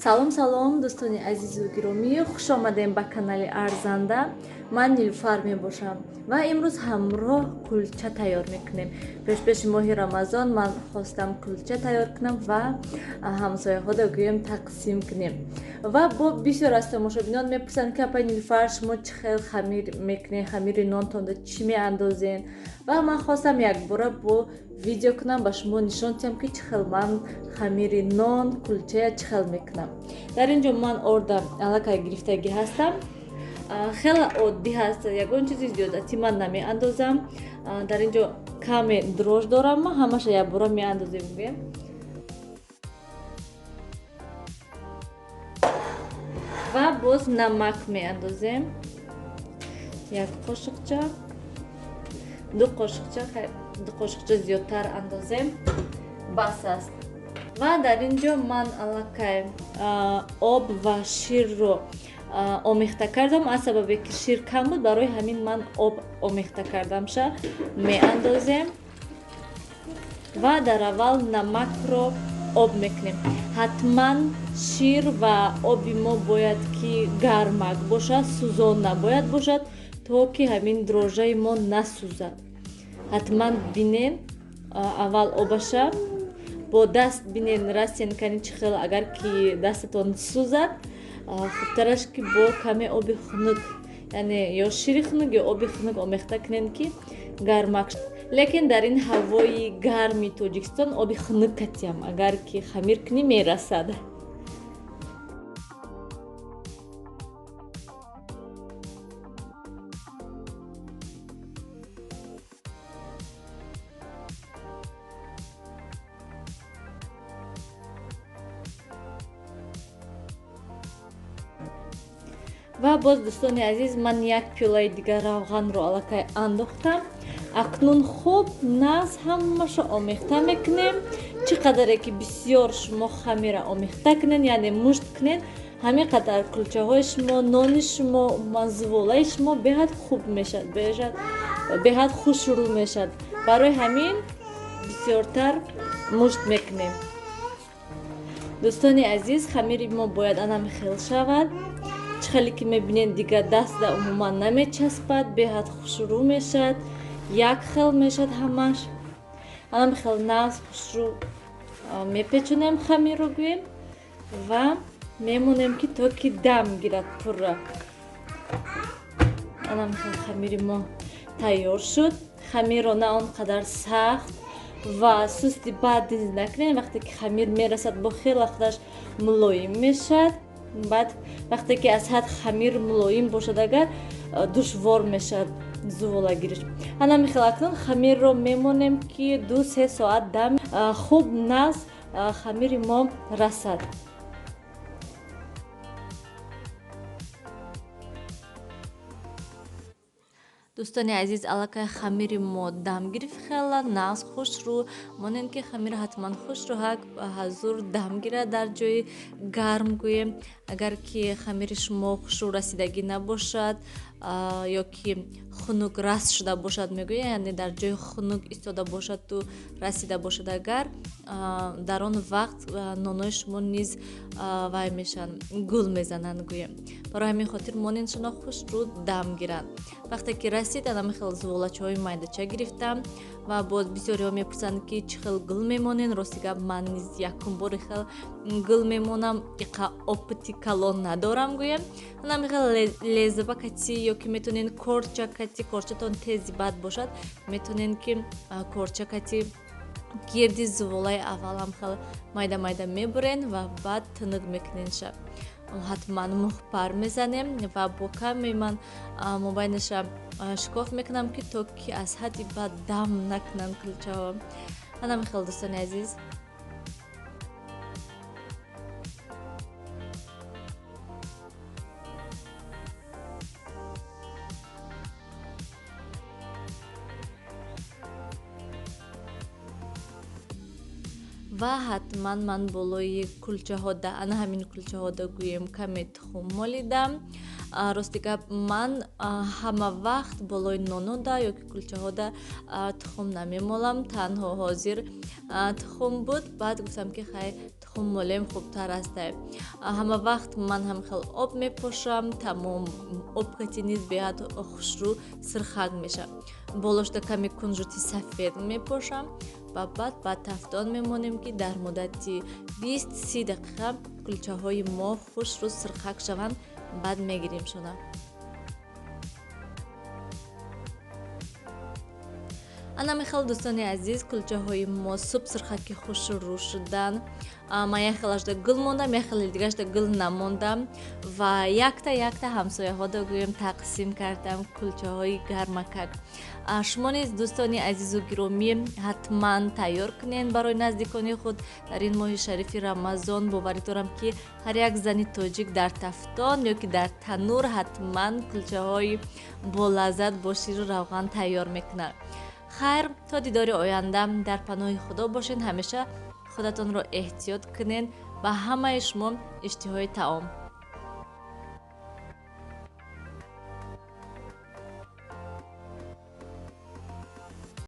Салом салом дӯстони азизу гиромӣ, хуш омадем ба канали Арзанда. Ман Нилуфар мебошам ва имрӯз ҳамроҳ кулча тайёр мекунем. Пешпеши моҳи Рамазон ман хостам кулча тайёр кунам ва ҳамсояҳода гӯем тақсим кунем. Ва бо бисёр аз тамошобинон мепурсанд ки апа Нилуфар шумо чӣ хел хамир мекунед, хамири нонтонда чӣ меандозен? Ва ман хостам якбора бо видео кунам ба шумо нишон диҳам ки чӣ хел ман хамири нон, кулчая чӣ хел мекунам. Дар ин ҷо ман орда аллакай гирифтагӣ ҳастам. Хеле оддӣ ҳаст, ягон чизи зиёдатӣ ман намеандозам. Дар ин ҷо каме дрож дорам, ман ҳамаша якбора меандозем гӯем. Ва боз намак меандозем. Як қошиқча, ду қошиқча зиёдтар андозем. Бас аст. Ва дар ин ҷо ман аллакай об ва ширро омехта кардам. Аз сабабе ки шир кам буд, барои ҳамин ман об омехта кардамша меандозем. Ва дар аввал намакро об мекунем. Ҳатман шир ва оби мо бояд ки гармак бошад, сӯзон набояд бошад, то ки ҳамин дрожжаи мо насӯзад. Ҳатман бинем аввал обаша, бо даст бинен растен канӣ чӣ хел, агар ки дастатон сӯзад, хубтараш ки бо каме оби хунук, яъне ё шири хунук ё оби хунук омехта кунем ки гармак. Лекин дар ин ҳавои гарми Тоҷикистон оби хунук катиям, агар ки хамир кунӣ мерасад. Ва боз дӯстони азиз, ман як пиёлаи дигар равғанро аллакай андохтам. Акнун хуб нағз ҳамаша омехта мекунем. Чӣ қадаре ки бисёр шумо хамира омехта кунед, яъне мушт кунед, ҳамин қадар кулчаҳои шумо, нони шумо, мазволаи шумо беҳад хуб мешад, беҳад хушрӯ мешад. Барои ҳамин бисёртар мушт мекунем. Дӯстони азиз, хамири мо бояд анамихел шавад. Чӣ хеле ки мебинед дигар даста умуман намечаспад, беҳад хушрӯ мешад, як хел мешад ҳамаш. Анамихел нағз хушрӯ мепечонем хамирро гӯем ва мемонем ки то ки дам гирад пурра. Анамихел хамири мо тайёр шуд. Хамирро на он қадар сахт ва сусти бад накунем. Вақте ки хамир мерасад бо хела худаш мулоим мешад. Баъд вақте ки аз ҳад хамир мулоим бошад, агар душвор мешад зувола гириш. Ҳанамихел акнун хамирро мемонем ки 2-3 соат дам хуб нағз хамири мо расад. Дӯстони азиз, аллакай хамири мо дам гирифт, хела нағз хушрӯ. Монем ки хамир ҳатман хушрӯ ҳазур дам гирад дар ҷои гарм гӯем. Агар ки хамири шумо хушрӯ расидагӣ набошад ё ки хунук раст шуда бошад, мегӯям, яъне дар ҷои хунук истода бошад ту расида бошад, агар дар он вақт нонои шумо низ вай мешанд, гул мезананд гӯем. Барои ҳамин хотир монен шуно хушрӯ дам гиранд. Вақте ки расид, анамихел зуволачаҳои майдача гирифтам ва боз бисёриҳо мепурсанд ки чӣ хел гул мемонен. Рости гап, ман низ якум бори хел гул мемонам, иқа опити калон надорам гӯем. Анамихел лезба кати ё ки метонен корча кати, корчатон тези бад бошад, метонен ки корча кати гирди зуволаи аввалам хел майда мебурен ва баъд тинук мекуненша. Ҳатман мухпар мезанем ва бо каме ман мобайнаша шикоф мекунам ки то ки аз ҳадди бад дам накунанд кулчаҳо. Ҳанамихел дӯстони азиз. Ва ҳатман ман болои кулчаҳода, ана ҳамин кулчаҳода гӯем каме тухм молидам. Рости гап, ман ҳама вақт болои нонода ё ки кулчаҳода тухм намемолам, танҳо ҳозир тухм буд. Баъд гуфтам ки хай خون مولم خوبتر است. همه وقت من هم خیلی آب میپوشم، تمام آب که نیز بیاد خوشرو سرخک میشه. بالاشت کمی کنجوتی سفید میپوشم و بعد تفتان میمونیم که در مدتی 20-30 دقیقه کلچه های ما خوش رو سرخک شوند. بعد میگیریم شونه. انا میخوام دوستانی عزیز کلچه های ما صبح سرخکی خوش رو شدن. من یک خیلیش ده گل موندم، یک خیلی دیگهش ده گل نموندم و یک تا همسایه ها ده گویم تقسیم کردم کلچه های گرمکک. شما نیز دوستانی عزیز و گرامی حتما تیار کنین برای نزدیکانی خود در این ماه شریف رمضان. باوری دارم که هر یک زنی تاجیک در تفتان یا که در تنور حتما کلچه های با لذت با شیر و روغن تیار میکنه. خیر، تا دیدار آینده در پناه خدا باشین. همیشه خودتان را احتیاط کنین و همه شما اشتهای طعام.